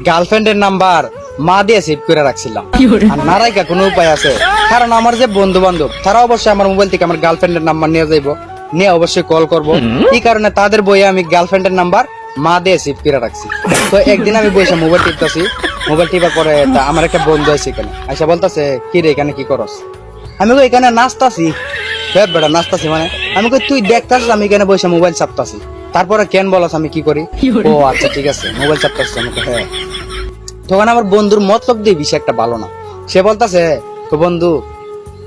গার্লফ্রেন্ডের নাম্বার মা দিয়ে সেভ করে রাখছিলাম, আর না রাখা কোনো উপায় আছে? কারণ আমার যে বন্ধু বান্ধব তারা অবশ্যই আমার মোবাইল থেকে আমার গার্লফ্রেন্ডের নাম্বার নিয়ে যাইবো, নিয়ে অবশ্যই কল করবো। এই কারণে তাদের বইয়ে আমি গার্লফ্রেন্ডের নাম্বার মা দিয়ে সেভ করে রাখছি। তো একদিন আমি বসে মোবাইল টিপতেছি, মোবাইল টিপার পরে আমার একটা বন্ধু আছে এখানে আইসা বলতেছে, কি রে এখানে কি করস? আমি কই এখানে নাচতাছি। বেটা নাচতাছি মানে? আমি কই তুই দেখতাছিস আমি এখানে বসে মোবাইল চাপতাছি, তারপরে কেন বলস আমি কি করি? ও আচ্ছা ঠিক আছে মোবাইল চাপতাছিস। আমি কই হ্যাঁ। তখন আমার বন্ধুর মতলব দিয়ে বিষয় একটা ভালো না, সে বলতাছে, বন্ধু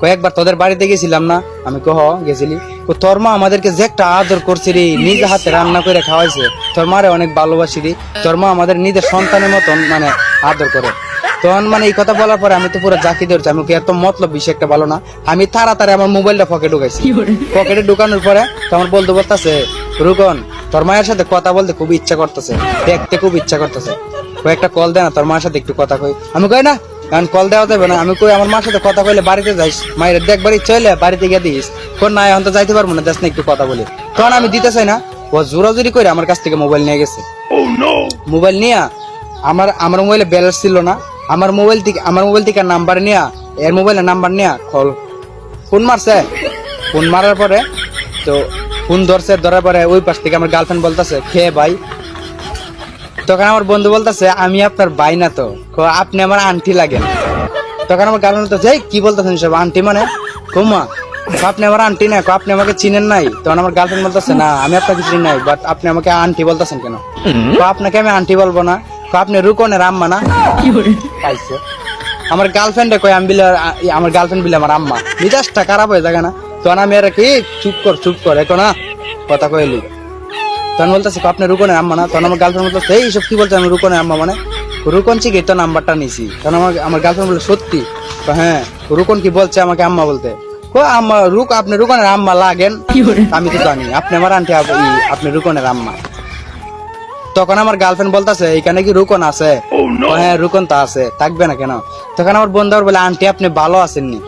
কয়েকবার তোদের বাড়িতে গেছিলাম না? আমি কহ গেছিলি। তোর মা আমাদেরকে যে একটা আদর করছে রে, নিজে হাতে রান্না করে খাওয়াইছে, তোর মারে অনেক ভালোবাসি রে, তোর মা আমাদের নিজের সন্তানের মতন মানে আদর করে। তখন মানে এই কথা বলার পরে আমি তো পুরো জাকি ধরছি, আমি এত মতলব বিষয় একটা ভালো না। আমি তাড়াতাড়ি আমার মোবাইলটা পকেটে ঢুকাইছি। পকেটে ঢুকানোর পরে আমার বন্ধু বলতেছে, রুকন তোর মায়ের সাথে কথা বলতে খুব ইচ্ছা করতেছে, দেখতে খুব ইচ্ছা করতেছে, কয়েকটা কল দে না তোর মার সাথে একটু কথা কই। আমি কই না কারণ কল দেওয়া যাবে না। আমি কই আমার মার সাথে কথা কইলে বাড়িতে যাইস, মায়ের দেখবার ইচ্ছা হইলে বাড়িতে গিয়ে দিস। কোন না এখন তো যাইতে পারবো না, দেখ না একটু কথা বলি। তখন আমি দিতে চাই না, ও জোরাজুরি করে আমার কাছ থেকে মোবাইল নিয়ে গেছে। মোবাইল নিয়ে আমার মোবাইলে ব্যালেন্স ছিল না, আমার মোবাইল থেকে নাম্বার নিয়ে, এর মোবাইলের নাম্বার নিয়ে ফোন মারছে। ফোন মারার পরে তো ফোন ধরার পরে ওই পাশ থেকে আমার গার্লফ্রেন্ড বলতেছে, খেয়ে ভাই। তখন আমার বন্ধু বলতেছে, আমি আপনার ভাই না তো, আপনি আমার আন্টি লাগেন। তখন আমার গার্লফ্রেন্ড বলতেছে, কি বলতেছেন সব আন্টি মানে? কুমা আপনি আমার আন্টি না, আপনি আমাকে চিনেন নাই? তখন আমার গার্লফ্রেন্ড বলতেছে, না আমি আপনাকে চিনি নাই, বাট আপনি আমাকে আন্টি বলতেছেন কেন? আপনাকে আমি আন্টি বলবো না, আপনি রুকনের আম্মা না? পাইছে আমার গার্লফ্রেন্ডে কই আমি বিলে, আমার গার্লফ্রেন্ড বিলে আমার আম্মা, মিজাজটা খারাপ হয়ে থাকে না? তখন আমি আর কি চুপ কর এখন না কথা কইলি। তখন বলতেছে, আপনি রুকনের আম্মা না? তখন আমার গার্লফ্রেন্ড বলতেছে, এইসব কি বলছে আমি রুকনের আম্মা মানে? রুকন চিকি তো নাম্বারটা নিছি। তখন আমার গার্লফ্রেন্ড বলে, সত্যি? হ্যাঁ। রুকন কি বলছে আমাকে আম্মা বলতে? আপনি রুকনের আম্মা লাগেন? আমি তো জানি আপনি আমার আন্টি, আপনি রুকনের আম্মা। তখন আমার গার্লফ্রেন্ড বলতেছে, এখানে কি রুকন আছে? হ্যাঁ রুকন তো আছে, থাকবে না কেন? তখন আমার বন্ধু বলে, আন্টি আপনি ভালো আছেননি?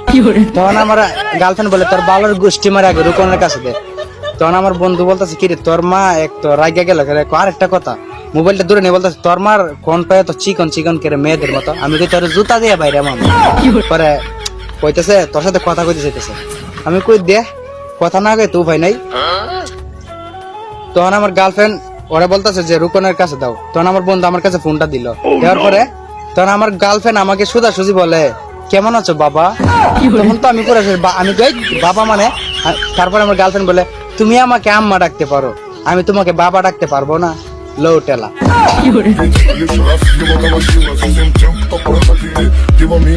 তখন আমার গার্লফ্রেন্ড বলে, তোর ভালোর গোষ্ঠী মারে আগে রুকনের কাছে দে। তখন আমার বন্ধু বলতেছে, কিরে তোর মা এক তো রাগা গেল। আর একটা কথা, মোবাইলটা দূরে নিয়ে বলতেছে, তোর মার কোন পায়ে তো চিকন করে মেয়েদের মতো। আমি কই তোর জুতা দিয়ে বাইরে আমার পরে কইতেছে, তোর সাথে কথা কইতে চাইতেছে। আমি কই দে কথা না কই তো ভাই নাই। তখন আমার গার্লফ্রেন্ড ওরা বলতেছে যে রুকনের কাছে দাও। তখন আমার বন্ধু আমার কাছে ফোনটা দিল, দেওয়ার পরে তখন আমার গার্লফ্রেন্ড আমাকে সোজাসুজি বলে, কেমন আছো বাবা? তখন তো আমি আমি কই বাবা মানে? তারপরে আমার গার্লফ্রেন্ড বলে, তুমি আমাকে আম্মা ডাকতে পারো, আমি তোমাকে বাবা ডাকতে পারবো না। লো টেলা। Give a me